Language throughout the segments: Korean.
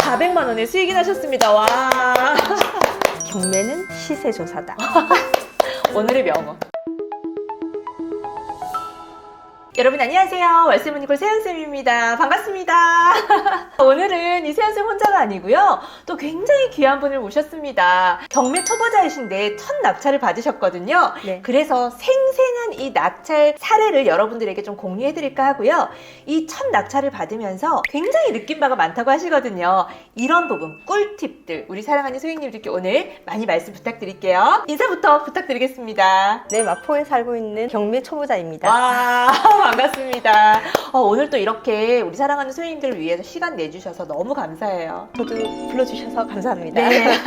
400만 원의 수익이 나셨습니다. 와. 경매는 시세조사다. 오늘의 명언. 여러분 안녕하세요. 월세모니콜 세연쌤입니다. 반갑습니다. 오늘은 이 세연쌤 혼자가 아니고요. 또 굉장히 귀한 분을 모셨습니다. 경매 초보자이신데 첫 낙찰을 받으셨거든요. 네. 그래서 생생한 이 낙찰 사례를 여러분들에게 좀 공유해드릴까 하고요. 이 첫 낙찰을 받으면서 굉장히 느낀 바가 많다고 하시거든요. 이런 부분, 꿀팁들 우리 사랑하는 소장님들께 오늘 많이 말씀 부탁드릴게요. 인사부터 부탁드리겠습니다. 네, 마포에 살고 있는 경매 초보자입니다. 와, 반갑습니다. 오늘 또 이렇게 우리 사랑하는 소장님들을 위해서 시간 내주셔서 너무 감사해요. 저도 불러주셔서 감사합니다. 네.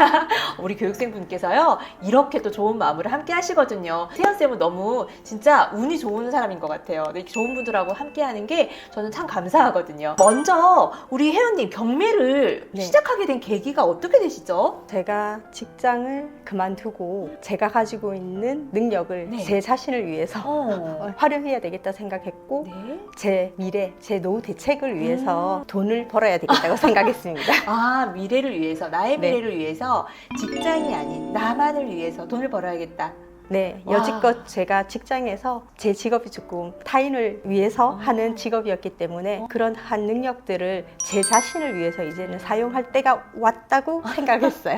우리 교육생분께서요, 이렇게 또 좋은 마음으로 함께 하시거든요. 세연쌤은 너무 진짜 운이 좋은 사람인 것 같아요. 이렇게 좋은 분들하고 함께 하는 게 저는 참 감사하거든요. 먼저 우리 혜연님 경매를 네. 시작하게 된 계기가 어떻게 되시죠? 제가 직장을 그만두고 제가 가지고 있는 능력을 네. 제 자신을 위해서 활용해야 되겠다 생각했고 네. 제 미래, 제 노후 대책을 위해서 돈을 벌어야 되겠다고 생각했습니다. 아, 미래를 위해서, 나의 네. 미래를 위해서 직장이 아닌 나만을 위해서 돈을 벌어야겠다. 네, 와. 여지껏 제가 직장에서 제 직업이 조금 타인을 위해서 하는 직업이었기 때문에 그런 능력들을 제 자신을 위해서 이제는 사용할 때가 왔다고 생각했어요.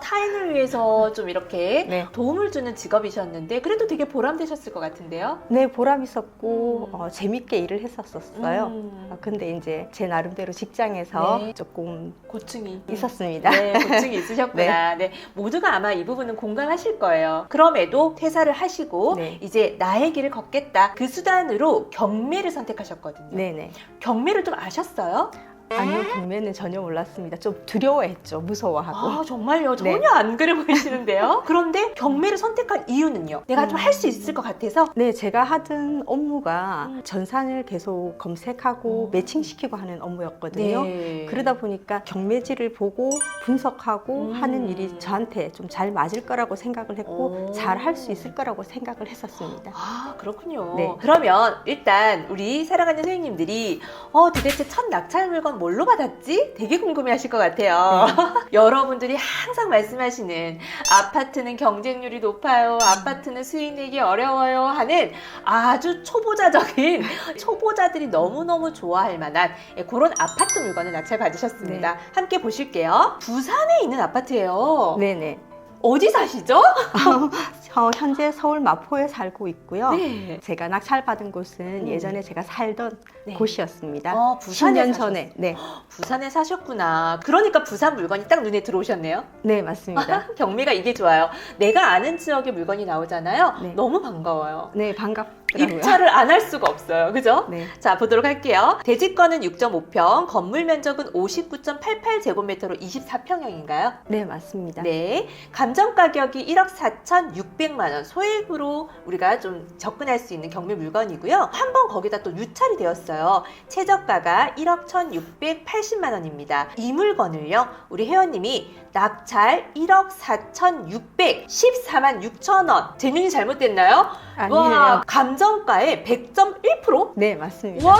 타인을 위해서 좀 이렇게 네. 도움을 주는 직업이셨는데 그래도 되게 보람되셨을 것 같은데요? 네, 보람 있었고 재밌게 일을 했었어요. 음. 근데 이제 제 나름대로 직장에서 네. 조금 고충이 있었습니다. 네, 고충이 있으셨구나. 네. 모두가 아마 이 부분은 공감하실 거예요. 그럼에도 퇴사를 하시고 네. 이제 나의 길을 걷겠다. 그 수단으로 경매를 선택하셨거든요. 네네. 경매를 좀 아셨어요? 아니요, 경매는 전혀 몰랐습니다. 좀 두려워했죠. 무서워하고. 정말요? 전혀 네. 안 그래 보이시는데요? 그런데 경매를 선택한 이유는요? 내가 좀 할 수 있을 것 같아서? 네, 제가 하던 업무가 전산을 계속 검색하고 매칭시키고 하는 업무였거든요. 네. 그러다 보니까 경매지를 보고 분석하고 하는 일이 저한테 좀 잘 맞을 거라고 생각을 했고 잘 할 수 있을 거라고 생각을 했었습니다. 그렇군요. 네. 그러면 일단 우리 사랑하는 선생님들이 도대체 첫 낙찰 물건 뭘로 받았지? 되게 궁금해 하실 것 같아요. 여러분들이 항상 말씀하시는 아파트는 경쟁률이 높아요. 아파트는 수익 내기 어려워요. 하는 아주 초보자적인 초보자들이 너무너무 좋아할 만한 그런 아파트 물건을 낙찰 받으셨습니다. 함께 보실게요. 부산에 있는 아파트예요. 네네. 어디 사시죠? 현재 서울 마포에 살고 있고요. 네. 제가 낙찰받은 곳은 예전에 제가 살던 네. 곳이었습니다. 부산에 10년 전에. 네. 부산에 사셨구나. 그러니까 부산 물건이 딱 눈에 들어오셨네요. 네, 맞습니다. 경매가 이게 좋아요. 내가 아는 지역의 물건이 나오잖아요. 네. 너무 반가워요. 네, 반갑더라고요. 입찰을 안 할 수가 없어요. 그죠? 네. 자, 보도록 할게요. 대지권은 6.5평, 건물 면적은 59.88제곱미터로 24평형인가요? 네, 맞습니다. 네. 감정 가격이 1억 4,600만 원. 소액으로 우리가 좀 접근할 수 있는 경매 물건이고요. 한번 거기다 또 유찰이 되었어요. 최저가가 1억 1,680만 원입니다. 이 물건을요, 우리 회원님이 낙찰 1억 4,614만 6천 원. 제 눈이 잘못됐나요? 아니에요. 와, 감정가의 100.1%? 네, 맞습니다. 와,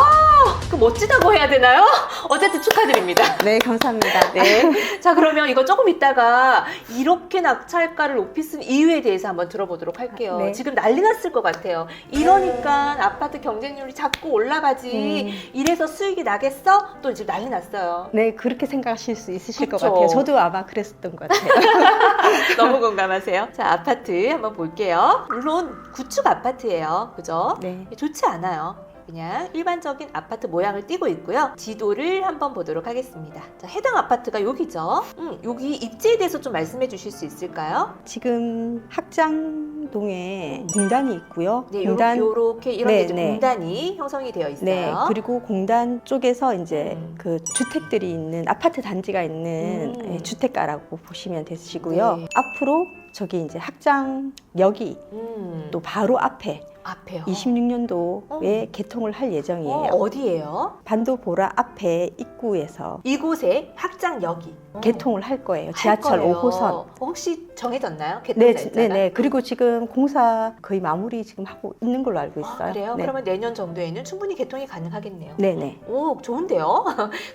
그 멋지다고 해야 되나요? 어쨌든 축하드립니다. 네, 감사합니다. 네. 자, 그러면 이거 조금 이따가 이렇게 낙찰가를 높이 쓴 이유에 대해서 한번 들어보도록 할게요. 네. 지금 난리 났을 것 같아요. 이러니까 아파트 경쟁률이 자꾸 올라가지. 이래서 수익이 나겠어? 또 지금 난리 났어요. 네, 그렇게 생각하실 수 있으실 그쵸. 것 같아요. 저도 아마 그랬었던 것 같아요. 너무 공감하세요. 자, 아파트 한번 볼게요. 물론 구축 아파트예요. 그죠? 네. 좋지 않아요. 그냥 일반적인 아파트 모양을 띠고 있고요. 지도를 한번 보도록 하겠습니다. 자, 해당 아파트가 여기죠. 여기 입지에 대해서 좀 말씀해 주실 수 있을까요? 지금 학장동에 공단이 있고요. 네, 공단 요렇게 이런 네, 게 좀 네. 공단이 형성이 되어 있어요. 네, 그리고 공단 쪽에서 이제 음. 그 주택들이 있는 아파트 단지가 있는 주택가라고 보시면 되시고요. 네. 앞으로 저기 이제 학장역이 음. 또 바로 앞에 앞에요. 26년도에 개통을 할 예정이에요. 어디예요? 반도 보라 앞에 입구에서 이곳에 확장역이 개통을 할 거예요. 할 지하철 거예요. 5호선. 혹시 정해졌나요? 개통 네, 날짜가? 네네. 그리고 지금 공사 거의 마무리 지금 하고 있는 걸로 알고 있어요. 아, 그래요? 네. 그러면 내년 정도에는 충분히 개통이 가능하겠네요. 네네. 오, 좋은데요?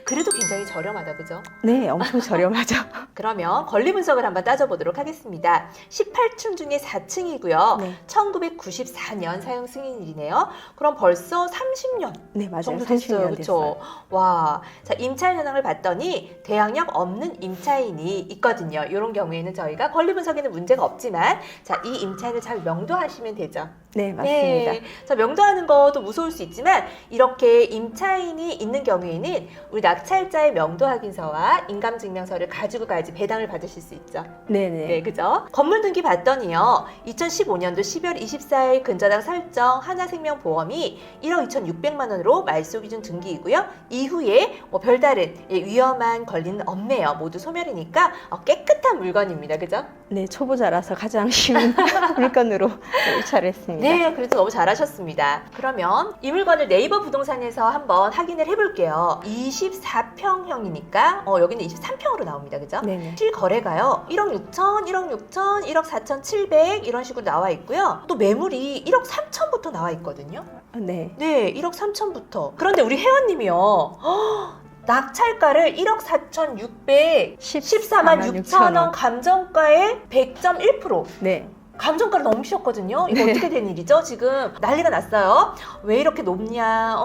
그래도 굉장히 저렴하다, 그죠? 네, 엄청 저렴하죠. 그러면 권리 분석을 한번 따져보도록 하겠습니다. 18층 중에 4층이고요. 네. 1994년 사용 승인일이네요. 그럼 벌써 30년 네, 맞아요. 정도 됐어요. 30년 그렇죠? 됐어요. 와, 자, 임차인 현황을 봤더니 대항력 없는 임차인이 있거든요. 이런 경우에는 저희가 권리 분석에는 문제가 없지만, 자, 이 임차인을 잘 명도하시면 되죠. 네, 맞습니다. 네. 자, 명도하는 것도 무서울 수 있지만 이렇게 임차인이 있는 경우에는 우리 낙찰자의 명도 확인서와 인감증명서를 가지고 가야지 배당을 받으실 수 있죠. 네네. 네, 그죠? 건물 등기 봤더니요. 2015년도 12월 24일 근저당 설정 하나생명보험이 1억 2,600만 원으로 말소 기준 등기이고요. 이후에 뭐 별다른 위험한 권리는 없네요. 모두 소멸이니까 깨끗한 물건입니다. 그죠? 네, 초보자라서 가장 쉬운 물건으로 입찰을 했습니다. 네, 그래도 너무 잘하셨습니다. 그러면 이 물건을 네이버 부동산에서 한번 확인을 해볼게요. 24평형이니까 여기는 23평으로 나옵니다. 그죠? 네네. 실거래가요. 1억 6천, 1억 6천, 1억 4천 7백 이런 식으로 나와 있고요. 또 매물이 1억 3천부터 나와 있거든요. 네. 네, 1억 3천부터. 그런데 우리 회원님이요. 낙찰가를 1억 4,614만 6천 원 감정가의 100.1%. 네. 감정가를 넘기셨거든요. 이거 네. 어떻게 된 일이죠? 지금 난리가 났어요. 왜 이렇게 높냐?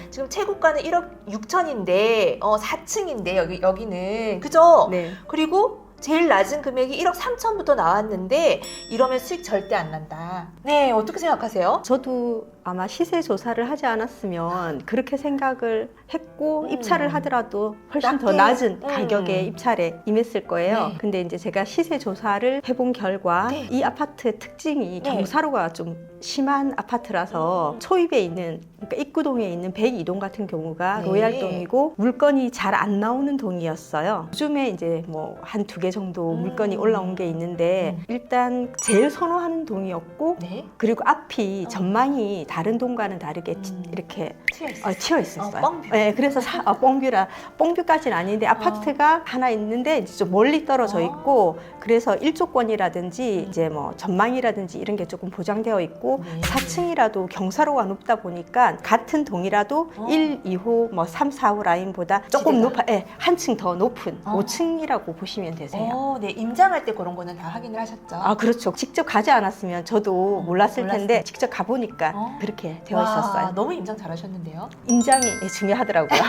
지금 최고가는 1억 6천인데 4층인데 여기는 그죠? 네. 그리고 제일 낮은 금액이 1억 3천부터 나왔는데 이러면 수익 절대 안 난다. 네, 어떻게 생각하세요? 저도 아마 시세 조사를 하지 않았으면 그렇게 생각을 했고 입찰을 하더라도 훨씬 더 낮게, 낮은 가격에 입찰에 임했을 거예요. 네. 근데 이제 제가 시세 조사를 해본 결과 네. 이 아파트의 특징이 네. 경사로가 좀 심한 아파트라서 초입에 있는 그러니까 입구동에 있는 102동 같은 경우가 네. 로얄동이고 물건이 잘 안 나오는 동이었어요. 요즘에 이제 뭐 한 두 개 정도 물건이 올라온 게 있는데 일단 제일 선호하는 동이었고 네. 그리고 앞이 전망이 다른 동과는 다르게 이렇게 튀어 있었어요. 뻥뷰. 네, 그래서 뻥뷰까지는 아닌데 아파트가 하나 있는데 이제 좀 멀리 떨어져 있고 그래서 일조권이라든지 이제 뭐 전망이라든지 이런 게 조금 보장되어 있고 네. 4층이라도 경사로가 높다 보니까 같은 동이라도 1, 2호, 뭐 3, 4호 라인보다 조금 지대가? 높아, 네, 한층 더 높은 5층이라고 보시면 되세요. 네, 임장할 때 그런 거는 다 확인을 하셨죠? 아, 그렇죠. 직접 가지 않았으면 저도 몰랐을 텐데 몰랐어요. 직접 가보니까 그렇게 되어 와, 있었어요. 너무 임장 잘하셨는데요. 임장이 중요하더라고요.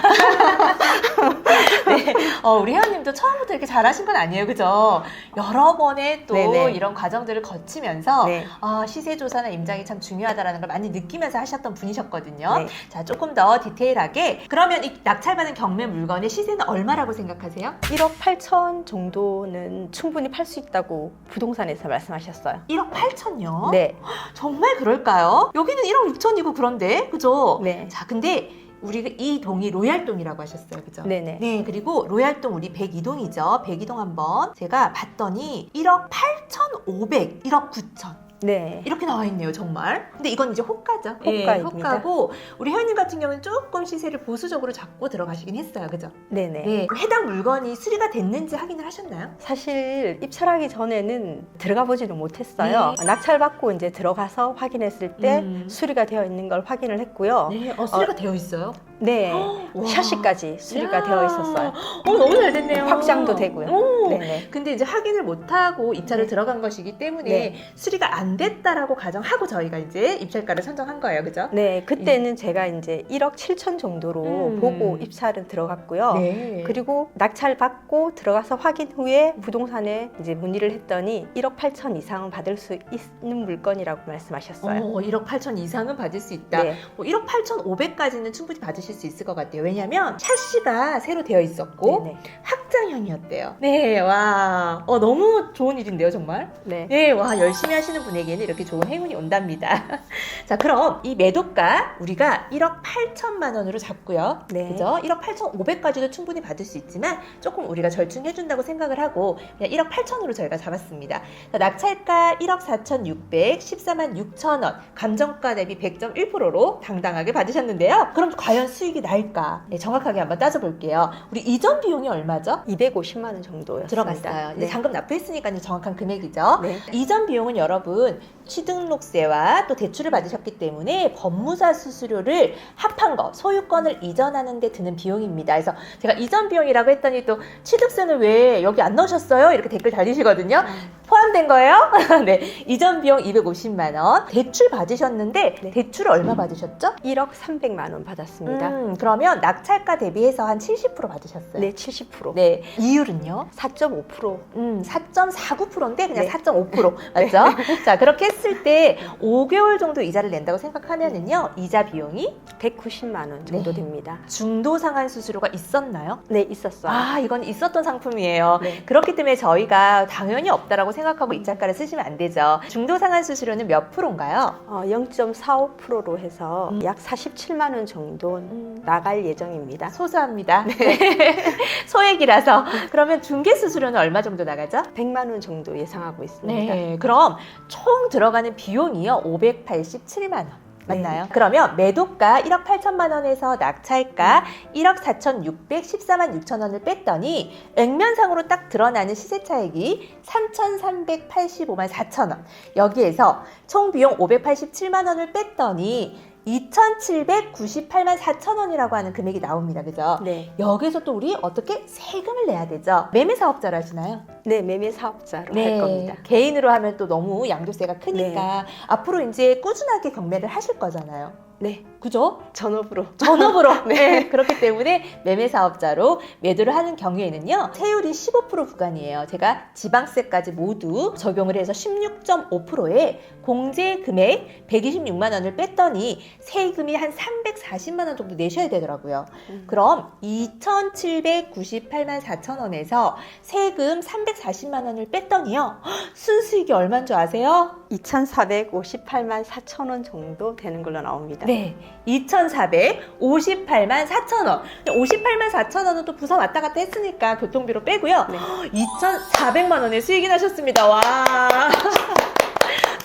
네, 우리 회원님도 처음부터 이렇게 잘하신 건 아니에요, 그죠? 여러 번의 또 네네. 이런 과정들을 거치면서 네. 시세 조사나 임장이 참 중요하다라는 걸 많이 느끼면서 하셨던 분이셨거든요. 네. 자, 조금 더 디테일하게 그러면 이 낙찰받은 경매 물건의 시세는 얼마라고 생각하세요? 1억 8천 정도는 충분히 팔 수 있다고 부동산에서 말씀하셨어요. 1억 8천요? 네. 정말 그럴까요? 여기는 1억 6천이고 그런데, 그죠? 네. 자, 근데 우리가 이 동이 로얄동이라고 하셨어요, 그죠? 네네. 네, 그리고 로얄동 우리 102동이죠. 102동 한번 제가 봤더니 1억 8,500, 1억 9천. 네. 이렇게 나와 있네요, 정말. 근데 이건 이제 호가죠. 호가입니다. 호가고 우리 회원님 같은 경우는 조금 시세를 보수적으로 잡고 들어가시긴 했어요, 그죠? 네네. 네, 해당 물건이 수리가 됐는지 확인을 하셨나요? 사실 입찰하기 전에는 들어가 보지는 못했어요. 낙찰받고 이제 들어가서 확인했을 때 수리가 되어 있는 걸 확인을 했고요. 네, 수리가 되어 있어요. 네. 와. 샤시까지 수리가 이야. 되어 있었어요. 너무 잘 됐네요. 확장도 되고요. 오. 네네. 근데 이제 확인을 못하고 입찰을 네. 들어간 것이기 때문에 네. 수리가 안 됐다라고 가정하고 저희가 이제 입찰가를 선정한 거예요, 그죠? 네, 그때는 제가 이제 1억 7천 정도로 보고 입찰은 들어갔고요. 네. 그리고 낙찰 받고 들어가서 확인 후에 부동산에 이제 문의를 했더니 1억 8천 이상은 받을 수 있는 물건이라고 말씀하셨어요. 1억 8천 이상은 받을 수 있다. 네. 1억 8천 5백까지는 충분히 받으실 수 있을 것 같아요. 왜냐하면 샤시가 새로 되어 있었고 네네. 확장 꽃장형이었대요. 네, 와, 너무 좋은 일인데요, 정말. 네. 네, 와, 열심히 하시는 분에게는 이렇게 좋은 행운이 온답니다. 자, 그럼 이 매도가 우리가 1억 8천만 원으로 잡고요. 네. 그죠? 1억 8,500까지도 충분히 받을 수 있지만 조금 우리가 절충해준다고 생각을 하고 그냥 1억 8천으로 저희가 잡았습니다. 자, 낙찰가 1억 4,600, 14만 6천 원, 감정가 대비 100.1%로 당당하게 받으셨는데요. 그럼 과연 수익이 날까? 네, 정확하게 한번 따져볼게요. 우리 이전 비용이 얼마죠? 250만 원 정도였습니다. 들어갔어요. 이제 네. 잔금 납부했으니까 이제 정확한 금액이죠. 네. 이전 비용은 여러분 취등록세와 또 대출을 받으셨기 때문에 법무사 수수료를 합한 거, 소유권을 이전하는 데 드는 비용입니다. 그래서 제가 이전 비용이라고 했더니 또 취득세는 왜 여기 안 넣으셨어요? 이렇게 댓글 달리시거든요. 포함된 거예요? 네, 이전 비용 250만 원. 대출 받으셨는데 네. 대출을 얼마 받으셨죠? 1억 300만 원 받았습니다. 그러면 낙찰가 대비해서 한 70% 받으셨어요. 네, 70%. 네, 이율은요? 4.5%. 4.49%인데 그냥 네. 4.5% 맞죠? 자, 그렇게 했을 때 5개월 정도 이자를 낸다고 생각하면은요, 이자 비용이 190만 원 정도 네. 됩니다. 중도 상환 수수료가 있었나요? 네, 있었어요. 아, 이건 있었던 상품이에요. 네. 그렇기 때문에 저희가 당연히 없다라고 생각하고 입찰가를 쓰시면 안 되죠. 중도 상환 수수료는 몇 프로인가요? 0.45%로 해서 약 47만 원 정도 나갈 예정입니다. 소소합니다. 네. 소액이라서. 그러면 중개 수수료는 얼마 정도 나가죠? 100만 원 정도 예상하고 있습니다. 네, 그럼 총 들어가는 비용이요 587만 원. 맞나요? 네. 그러면 매도가 1억 8천만 원에서 낙찰가 1억 4,614만 6천 원을 뺐더니 액면상으로 딱 드러나는 시세 차익이 3,385만 4천 원. 여기에서 총 비용 587만 원을 뺐더니 2,798만 4천 원이라고 하는 금액이 나옵니다. 그죠? 네. 여기서 또 우리 어떻게 세금을 내야 되죠? 매매 사업자를 하시나요? 네, 매매 사업자로 할 겁니다. 개인으로 하면 또 너무 양도세가 크니까 앞으로 이제 꾸준하게 경매를 하실 거잖아요. 네, 그죠? 전업으로. 전업으로. 네. 네. 그렇기 때문에 매매 사업자로 매도를 하는 경우에는요, 세율이 15% 구간이에요. 제가 지방세까지 모두 적용을 해서 16.5%에 공제 금액 126만 원을 뺐더니 세금이 한 340만 원 정도 내셔야 되더라고요. 그럼 2,798만 4천 원에서 세금 340만 원을 뺐더니요, 순수익이 얼마인 줄 아세요? 2,458만 4천 원 정도 되는 걸로 나옵니다. 네, 2,458만 4천 원. 58만 4천 원은 또 부산 왔다 갔다 했으니까 교통비로 빼고요. 네. 2,400만 원의 수익이 나셨습니다. 와.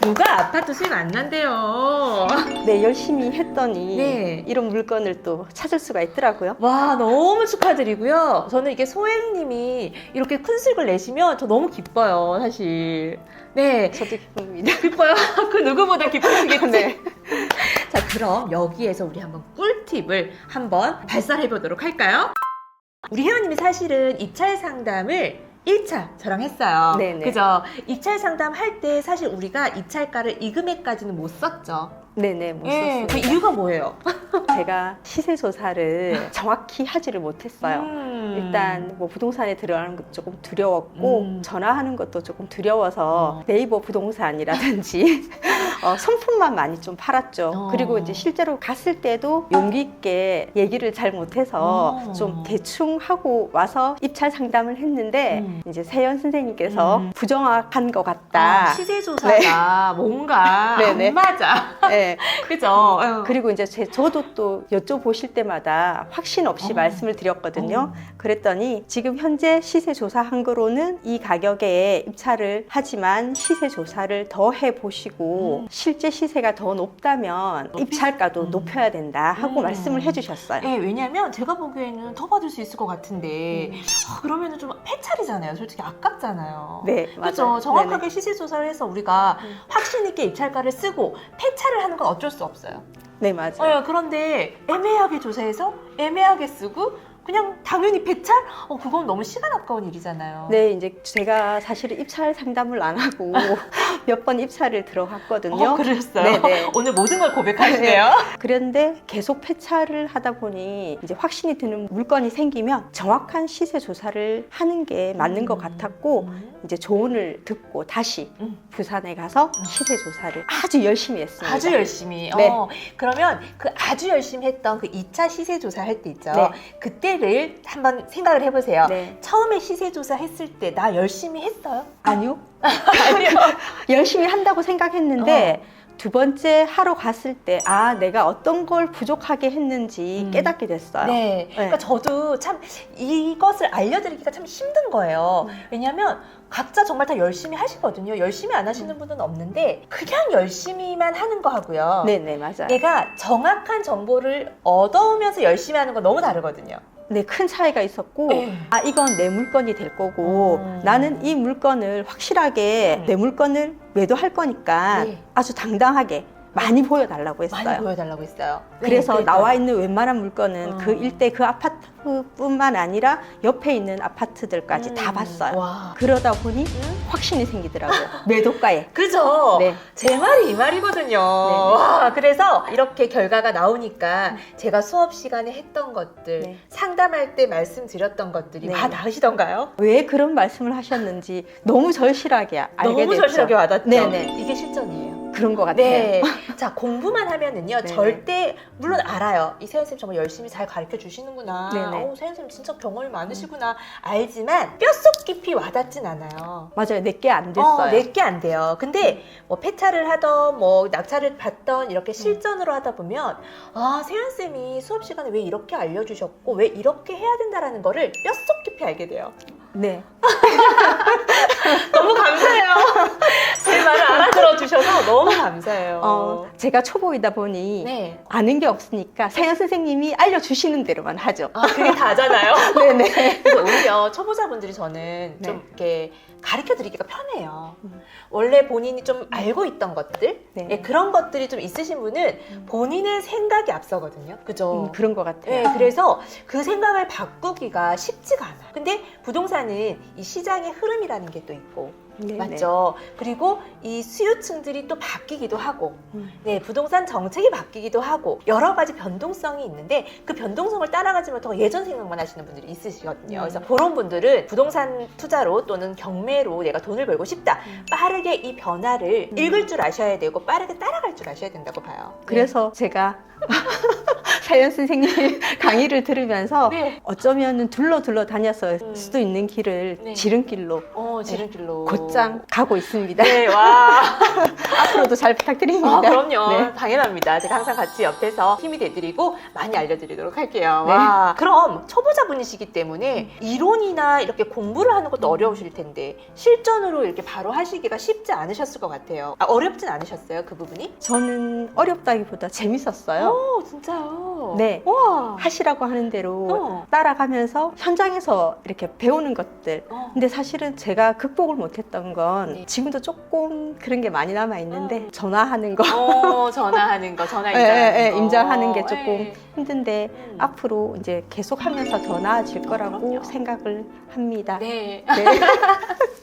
누가 아파트 수익 안 난대요. 네, 열심히 했더니 네. 이런 물건을 또 찾을 수가 있더라고요. 와, 너무 축하드리고요. 저는 이게 소혜님이 이렇게 큰 수익을 내시면 저 너무 기뻐요, 사실. 네, 저도 기쁩니다. 기뻐요. 그 누구보다 기쁘시겠지. 네. 자, 그럼 여기에서 우리 한번 꿀팁을 한번 발설해 보도록 할까요? 우리 회원님이 사실은 입찰 상담을 1차 저랑 했어요. 네네. 그죠? 입찰 상담 할 때 사실 우리가 입찰가를 이 금액까지는 못 썼죠. 네네, 못 그 썼습니다. 이유가 뭐예요? 제가 시세 조사를 정확히 하지를 못했어요. 일단 뭐 부동산에 들어가는 것도 조금 두려웠고 전화하는 것도 조금 두려워서 네이버 부동산이라든지 상품만 많이 좀 팔았죠. 그리고 이제 실제로 갔을 때도 용기 있게 얘기를 잘 못해서 좀 대충 하고 와서 입찰 상담을 했는데 이제 세연 선생님께서 부정확한 것 같다. 시세 조사가 뭔가 네네. 안 맞아. 네. 그죠? 그리고 이제 저도 또 여쭤보실 때마다 확신 없이 말씀을 드렸거든요. 그랬더니 지금 현재 시세 조사한 거로는 이 가격에 입찰을 하지만 시세 조사를 더 해보시고 실제 시세가 더 높다면 입찰가도 높여야 된다 하고 말씀을 해주셨어요. 네, 왜냐면 제가 보기에는 더 받을 수 있을 것 같은데 그러면은 좀 폐찰이잖아요. 솔직히 아깝잖아요. 네, 그렇죠. 맞아요. 정확하게 네네. 시세 조사를 해서 우리가 확신 있게 입찰가를 쓰고 폐찰을 하는 건 어쩔 수 없어요. 네, 맞아요. 그런데 애매하게 조사해서 애매하게 쓰고 그냥 당연히 폐찰? 그건 너무 시간 아까운 일이잖아요. 네, 이제 제가 사실은 입찰 상담을 안 하고 몇 번 입찰을 들어갔거든요. 그러셨어요? 네네. 오늘 모든 걸 고백하시네요. 그런데 계속 폐차를 하다 보니 이제 확신이 드는 물건이 생기면 정확한 시세 조사를 하는 게 맞는 것 같았고 이제 조언을 듣고 다시 부산에 가서 시세 조사를 아주 열심히 했습니다. 아주 열심히. 네. 그러면 그 아주 열심히 했던 그 2차 시세 조사 할 때 있죠. 네. 그때 미래를 한번 생각을 해보세요. 네. 처음에 시세조사 했을 때 나 열심히 했어요? 아니요. 아니요. 열심히 한다고 생각했는데 두 번째 하러 갔을 때 내가 어떤 걸 부족하게 했는지 깨닫게 됐어요. 네. 그러니까 저도 참 이것을 알려드리기가 참 힘든 거예요. 왜냐하면 각자 정말 다 열심히 하시거든요. 열심히 안 하시는 분은 없는데 그냥 열심히만 하는 거 하고요. 네네, 맞아요. 내가 정확한 정보를 얻어오면서 열심히 하는 건 너무 다르거든요. 네, 큰 차이가 있었고 네. 이건 내 물건이 될 거고 나는 이 물건을 확실하게 내 물건을 매도할 거니까 네. 아주 당당하게 많이 보여달라고 했어요. 많이 보여달라고 했어요. 그래서 네, 나와 있는 웬만한 물건은 그 일대 그 아파트뿐만 아니라 옆에 있는 아파트들까지 다 봤어요. 와. 그러다 보니 확신이 생기더라고요. 매도가에. 그죠? 네. 제 말이 이 말이거든요. 와, 그래서 이렇게 결과가 나오니까 제가 수업 시간에 했던 것들, 네. 상담할 때 말씀드렸던 것들이 네. 다 나으시던가요? 왜 그런 말씀을 하셨는지 너무 절실하게 알게 됐죠. 너무 절실하게 와닿죠? 네네. 이게 실전이에요. 그런 것 같아요. 네. 자, 공부만 하면은요, 네네. 절대, 물론 알아요. 이 세연쌤 정말 열심히 잘 가르쳐 주시는구나. 네네. 세연쌤 진짜 경험이 많으시구나. 알지만 뼈속 깊이 와닿진 않아요. 맞아요. 내게 안 됐어요. 내게 안 돼요. 근데 뭐 폐차를 하던 뭐 낙찰을 받던 이렇게 실전으로 하다 보면 세연쌤이 수업 시간에 왜 이렇게 알려주셨고 왜 이렇게 해야 된다라는 거를 뼈속 깊이 알게 돼요. 네. 너무 감사해요. 제 말을 알아들어 주셔서 너무 감사해요. 제가 초보이다 보니 네. 아는 게 없으니까 세연 선생님이 알려주시는 대로만 하죠. 그게 다잖아요. 네네. 그래서 오히려 초보자분들이 저는 좀 이렇게 가르쳐 드리기가 편해요. 원래 본인이 좀 알고 있던 것들, 네. 그런 것들이 좀 있으신 분은 본인의 생각이 앞서거든요. 그죠? 그런 것 같아요. 네, 그래서 그 생각을 바꾸기가 쉽지가 않아요. 근데 부동산은 이 시장의 흐름이라는 게 또 있고, 네네. 맞죠? 그리고 이 수요층들이 또 바뀌기도 하고, 네, 부동산 정책이 바뀌기도 하고, 여러 가지 변동성이 있는데 그 변동성을 따라가지 못하고 예전 생각만 하시는 분들이 있으시거든요. 그래서 그런 분들은 부동산 투자로 또는 경매로 내가 돈을 벌고 싶다. 빠르게 이 변화를 읽을 줄 아셔야 되고 빠르게 따라갈 줄 아셔야 된다고 봐요. 그래서 제가 세연 선생님 강의를 들으면서 어쩌면 둘러 다녔을 수도 있는 길을 지름길로 지름길로 곧장 가고 있습니다. 네, 와. 앞으로도 잘 부탁드립니다. 그럼요. 네. 당연합니다. 제가 항상 같이 옆에서 힘이 돼드리고 많이 알려드리도록 할게요. 네. 와. 그럼 초보자분이시기 때문에 이론이나 이렇게 공부를 하는 것도 어려우실 텐데 실전으로 이렇게 바로 하시기가 쉽지 않으셨을 것 같아요. 어렵진 않으셨어요? 그 부분이? 저는 어렵다기보다 재밌었어요. 오, 진짜요? 네. 와. 하시라고 하는 대로 따라가면서 현장에서 이렇게 배우는 것들. 근데 사실은 제가 극복을 못했던 건 지금도 조금 그런 게 많이 남아 있는데 전화하는 거. 전화하는 거, 전화 임장하는 게 조금 힘든데 앞으로 이제 계속 하면서 더 나아질 거라고 그럼요. 생각을 합니다. 네. 네.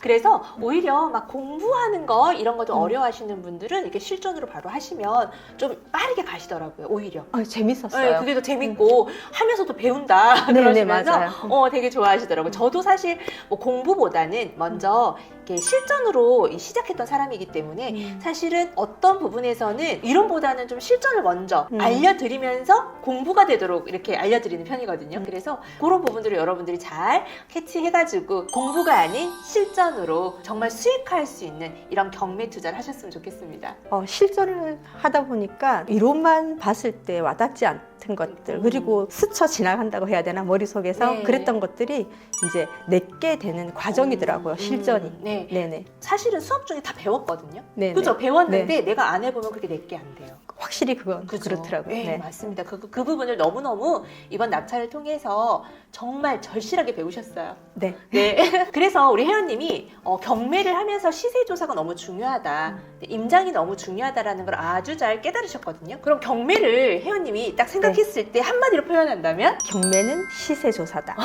그래서 오히려 막 공부하는 거 이런 거 좀 어려워하시는 분들은 이렇게 실전으로 바로 하시면 좀 빠르게 가시더라고요. 오히려. 재밌었어요. 네, 그게 더 재밌고 하면서도 배운다 네, 그러시면서 맞아요. 되게 좋아하시더라고요. 저도 사실 뭐 공부보다는 먼저 이렇게 실전으로 시작했던 사람이기 때문에 사실은 어떤 부분에서는 이론보다는 좀 실전을 먼저 알려드리면서 공부가 되도록 이렇게 알려드리는 편이거든요. 그래서 그런 부분들을 여러분들이 잘 캐치해가지고 공부가 아닌 실전으로 정말 수익할 수 있는 이런 경매 투자를 하셨으면 좋겠습니다. 실전을 하다 보니까 이론만 봤을 때 와닿지 않던 것들 그리고 스쳐 지나간다고 해야 되나 머릿속에서 네. 그랬던 것들이 이제 내게 되는 과정이더라고요. 실전이. 네. 네네. 사실은 수업 중에 다 배웠거든요. 네네. 그죠? 배웠는데 내가 안 해보면 그게 내게 안 돼요. 확실히 그건 그죠? 그렇더라고요. 네, 네. 맞습니다. 그 부분을 너무너무 이번 낙찰을 통해서 정말 절실하게 배우셨어요. 네. 네. 그래서 우리 혜연님이 경매를 하면서 시세 조사가 너무 중요하다. 임장이 너무 중요하다라는 걸 아주 잘 깨달으셨거든요. 그럼 경매를 혜연님이 딱 생각했을 때 한마디로 표현한다면? 경매는 시세 조사다.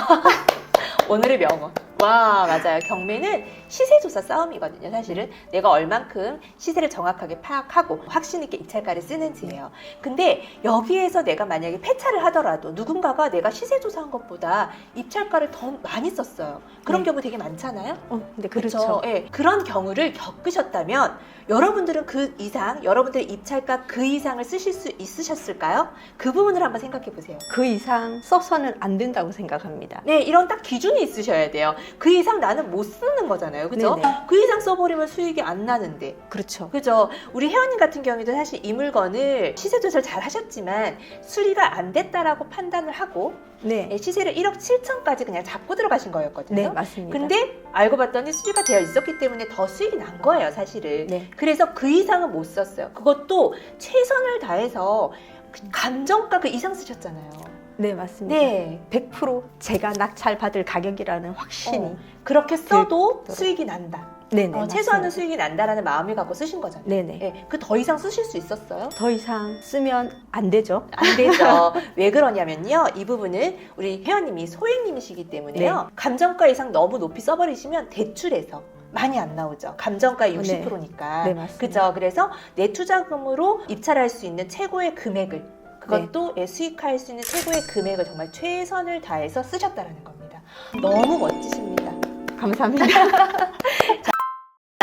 오늘의 명언. 와, 맞아요. 경매는 시세조사 싸움이거든요, 사실은. 내가 얼만큼 시세를 정확하게 파악하고 확신있게 입찰가를 쓰는지예요. 근데 여기에서 내가 만약에 폐차를 하더라도 누군가가 내가 시세조사한 것보다 입찰가를 더 많이 썼어요. 그런 네. 경우 되게 많잖아요. 네, 그렇죠. 예, 그런 경우를 겪으셨다면 여러분들은 그 이상, 여러분들의 입찰가 그 이상을 쓰실 수 있으셨을까요? 그 부분을 한번 생각해 보세요. 그 이상 써서는 안 된다고 생각합니다. 네, 이런 딱 기준이 있으셔야 돼요. 그 이상 나는 못 쓰는 거잖아요. 그죠? 네네. 그 이상 써버리면 수익이 안 나는데. 그렇죠. 그죠? 우리 회원님 같은 경우에도 사실 이 물건을 시세조사를 잘 하셨지만 수리가 안 됐다라고 판단을 하고 네. 시세를 1억 7천까지 그냥 잡고 들어가신 거였거든요. 네, 맞습니다. 근데 알고 봤더니 수리가 되어 있었기 때문에 더 수익이 난 거예요, 사실은. 네. 그래서 그 이상은 못 썼어요. 그것도 최선을 다해서 감정가 그 이상 쓰셨잖아요. 네, 맞습니다. 네. 100% 제가 낙찰받을 가격이라는 확신이. 그렇게 써도 그렇도록. 수익이 난다. 네네. 최소한의 맞습니다. 수익이 난다라는 마음을 갖고 쓰신 거잖아요. 네네. 네. 그 더 이상 쓰실 수 있었어요? 더 이상 쓰면 안 되죠. 안 되죠. 왜 그러냐면요. 이 부분은 우리 회원님이 소액님이시기 때문에요. 네. 감정가 이상 너무 높이 써버리시면 대출해서 많이 안 나오죠. 감정가의 60%니까. 네, 맞습니다. 그죠. 그래서 내 투자금으로 입찰할 수 있는 최고의 금액을 그것도 수익할 수 있는 최고의 금액을 정말 최선을 다해서 쓰셨다라는 겁니다. 너무 멋지십니다. 감사합니다. 자,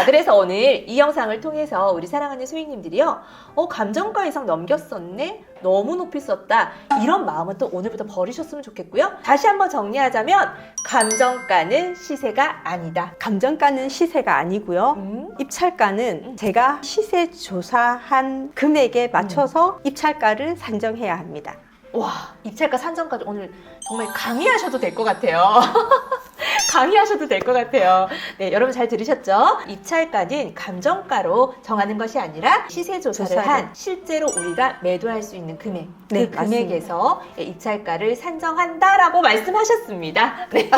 그래서 오늘 이 영상을 통해서 우리 사랑하는 소익님들이요. 감정가 이상 넘겼었네? 너무 높이 썼다. 이런 마음은 또 오늘부터 버리셨으면 좋겠고요. 다시 한번 정리하자면 감정가는 시세가 아니다. 감정가는 시세가 아니고요. 입찰가는 제가 시세 조사한 금액에 맞춰서 입찰가를 산정해야 합니다. 와, 입찰가 산정까지 오늘 정말 강의하셔도 될 것 같아요. 강의하셔도 될 것 같아요. 네, 여러분 잘 들으셨죠? 입찰가는 감정가로 정하는 것이 아니라 시세 조사를 한 실제로 우리가 매도할 수 있는 금액, 네, 그 금액에서 입찰가를 산정한다라고 말씀하셨습니다. 네.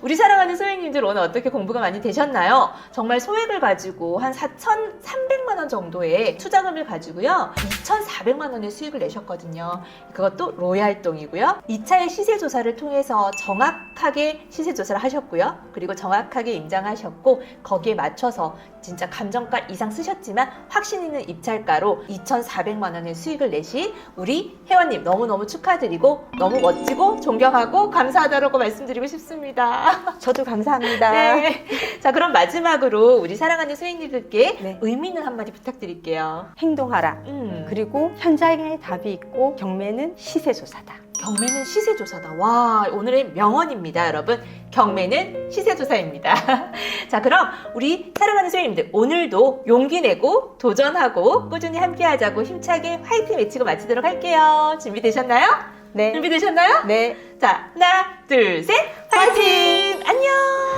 우리 사랑하는 소액님들 오늘 어떻게 공부가 많이 되셨나요? 정말 소액을 가지고 한 4,300만 원 정도의 투자금을 가지고요. 2,400만 원의 수익을 내셨거든요. 그것도 로얄동이고요. 2차의 시세 조사를 통해서 정확하게 시세 조사를 하셨고요. 그리고 정확하게 임장하셨고 거기에 맞춰서 진짜 감정가 이상 쓰셨지만 확신 있는 입찰가로 2,400만 원의 수익을 내신 우리 회원님 너무너무 축하드리고 너무 멋지고 존경하고 감사하다고 말씀드리고 싶습니다. 저도 감사합니다. 네. 자, 그럼 마지막으로 우리 사랑하는 소액님들께 네. 의미 있는 한마디 부탁드릴게요. 행동하라. 그리고 그리고 현장에 답이 있고 경매는 시세 조사다. 경매는 시세조사다. 와, 오늘의 명언입니다, 여러분. 경매는 시세조사입니다. 자, 그럼 우리 사랑하는 소유님들 오늘도 용기 내고 도전하고 꾸준히 함께하자고 힘차게 화이팅 외치고 마치도록 할게요. 준비되셨나요? 네. 준비되셨나요? 네. 자, 하나, 둘, 셋, 화이팅! 안녕!